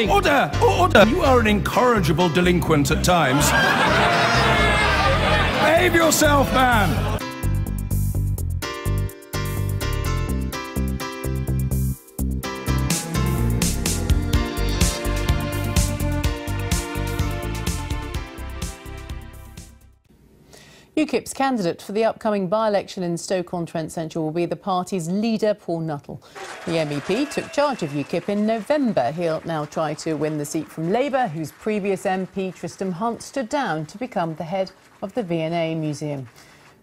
Order! Order! You are an incorrigible delinquent at times. Behave yourself, man! UKIP's candidate for the upcoming by-election in Stoke-on-Trent Central will be the party's leader, Paul Nuttall. The MEP took charge of UKIP in November. He'll now try to win the seat from Labour, whose previous MP, Tristram Hunt, stood down to become the head of the V&A Museum.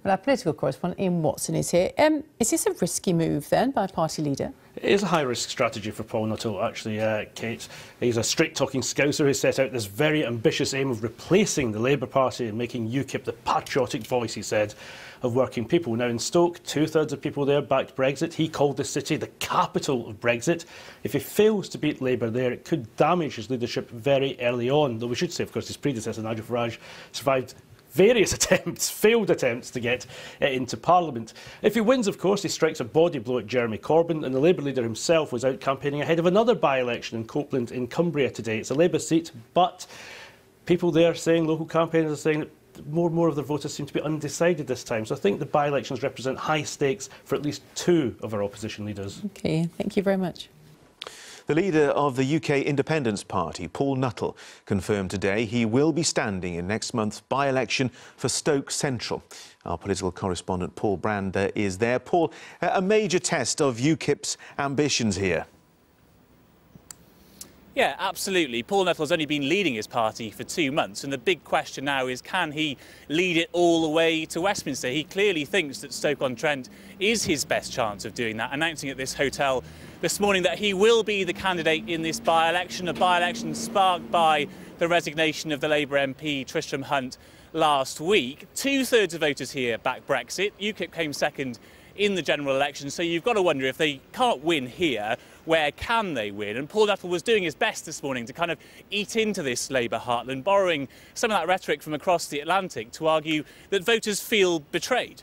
Well, our political correspondent Ian Watson is here. Is this a risky move, then, by a party leader? It is a high-risk strategy for Paul Nuttall, actually, Kate. He's a straight-talking Scouser who set out this very ambitious aim of replacing the Labour Party and making UKIP the patriotic voice, he said, of working people. Now, in Stoke, two-thirds of people there backed Brexit. He called the city the capital of Brexit. If he fails to beat Labour there, it could damage his leadership very early on, though we should say, of course, his predecessor, Nigel Farage, survived various failed attempts to get into Parliament. If he wins, of course, he strikes a body blow at Jeremy Corbyn, and the Labour leader himself was out campaigning ahead of another by-election in Copeland in Cumbria today. It's a Labour seat, but people there saying, local campaigners are saying that more and more of their voters seem to be undecided this time. So I think the by-elections represent high stakes for at least two of our opposition leaders. OK, thank you very much. The leader of the UK Independence Party, Paul Nuttall, confirmed today he will be standing in next month's by-election for Stoke Central. Our political correspondent Paul Brand is there. Paul, a major test of UKIP's ambitions here. Yeah, absolutely. Paul Nuttall's only been leading his party for 2 months, and the big question now is, can he lead it all the way to Westminster? He clearly thinks that Stoke-on-Trent is his best chance of doing that, announcing at this hotel this morning that he will be the candidate in this by-election, a by-election sparked by the resignation of the Labour MP Tristram Hunt last week. Two-thirds of voters here back Brexit. UKIP came second in the general election, so you've got to wonder, if they can't win here, where can they win? And Paul Nuttall was doing his best this morning to kind of eat into this Labour heartland, borrowing some of that rhetoric from across the Atlantic to argue that voters feel betrayed.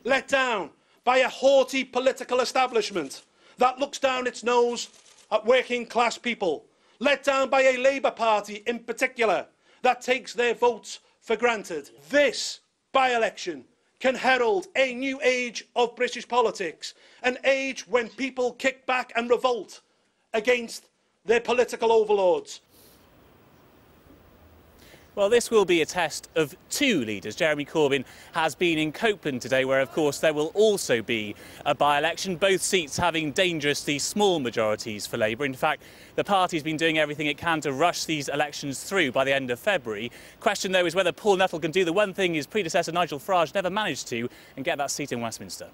Let down by a haughty political establishment that looks down its nose at working class people. Let down by a Labour Party in particular that takes their votes for granted. This by-election can herald a new age of British politics, an age when people kick back and revolt against their political overlords. Well, this will be a test of two leaders. Jeremy Corbyn has been in Copeland today, where, of course, there will also be a by-election, both seats having dangerously small majorities for Labour. In fact, the party's been doing everything it can to rush these elections through by the end of February. Question, though, is whether Paul Nuttall can do the one thing his predecessor Nigel Farage never managed to, and get that seat in Westminster.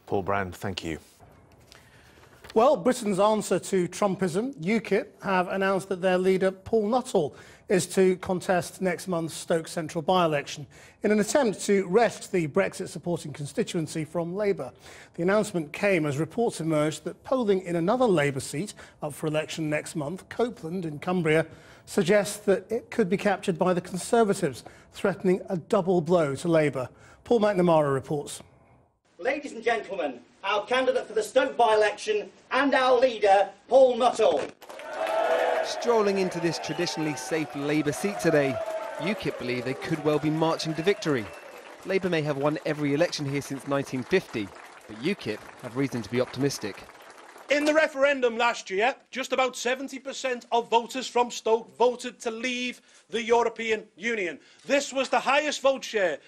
Paul Brand, thank you. Well, Britain's answer to Trumpism, UKIP, have announced that their leader, Paul Nuttall, is to contest next month's Stoke Central by-election in an attempt to wrest the Brexit-supporting constituency from Labour. The announcement came as reports emerged that polling in another Labour seat up for election next month, Copeland in Cumbria, suggests that it could be captured by the Conservatives, threatening a double blow to Labour. Paul McNamara reports. Ladies and gentlemen, our candidate for the Stoke by-election and our leader, Paul Nuttall. Strolling into this traditionally safe Labour seat today, UKIP believe they could well be marching to victory. Labour may have won every election here since 1950, but UKIP have reason to be optimistic. In the referendum last year, just about 70% of voters from Stoke voted to leave the European Union. This was the highest vote share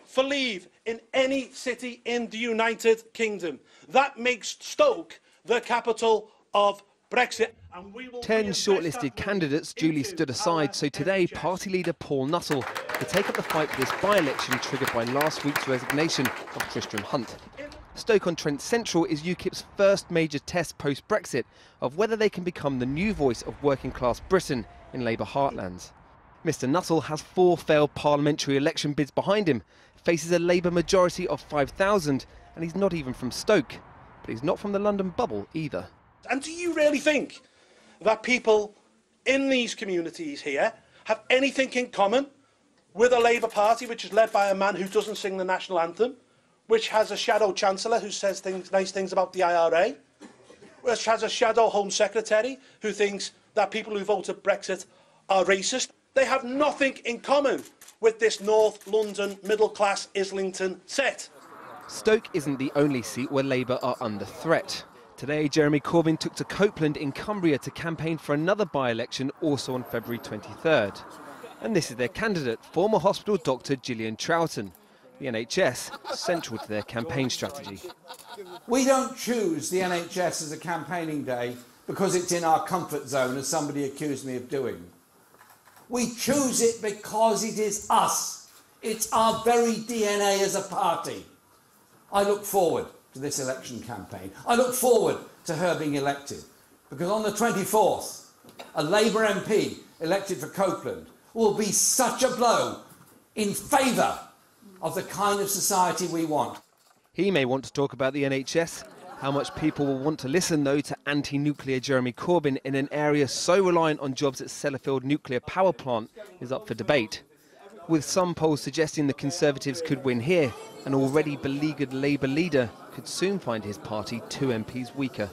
for leave in any city in the United Kingdom. That makes Stoke the capital of Brexit. 10 shortlisted candidates duly stood aside, so today party leader Paul Nuttall will take up the fight for this by-election triggered by last week's resignation of Tristram Hunt. Stoke-on-Trent Central is UKIP's first major test post-Brexit of whether they can become the new voice of working-class Britain in Labour heartlands. Mr Nuttall has 4 failed parliamentary election bids behind him, faces a Labour majority of 5,000, and he's not even from Stoke. But he's not from the London bubble either. And do you really think that people in these communities here have anything in common with a Labour Party which is led by a man who doesn't sing the national anthem, which has a shadow chancellor who says nice things about the IRA, which has a shadow Home Secretary who thinks that people who voted Brexit are racist. They have nothing in common with this North London middle-class Islington set. Stoke isn't the only seat where Labour are under threat. Today, Jeremy Corbyn took to Copeland in Cumbria to campaign for another by-election also on February 23rd. And this is their candidate, former hospital doctor Gillian Troughton. The NHS central to their campaign strategy. We don't choose the NHS as a campaigning day because it's in our comfort zone, as somebody accused me of doing. We choose it because it is us. It's our very DNA as a party. I look forward to this election campaign. I look forward to her being elected, because on the 24th, a Labour MP elected for Copeland will be such a blow in favour of the kind of society we want. He may want to talk about the NHS. How much people will want to listen, though, to anti-nuclear Jeremy Corbyn in an area so reliant on jobs at Sellafield nuclear power plant is up for debate. With some polls suggesting the Conservatives could win here, an already beleaguered Labour leader could soon find his party 2 MPs weaker.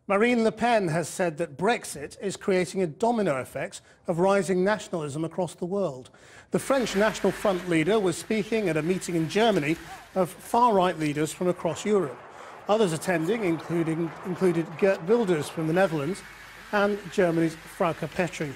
Marine Le Pen has said that Brexit is creating a domino effect of rising nationalism across the world. The French National Front leader was speaking at a meeting in Germany of far-right leaders from across Europe. Others attending included Geert Wilders from the Netherlands and Germany's Frauke Petry.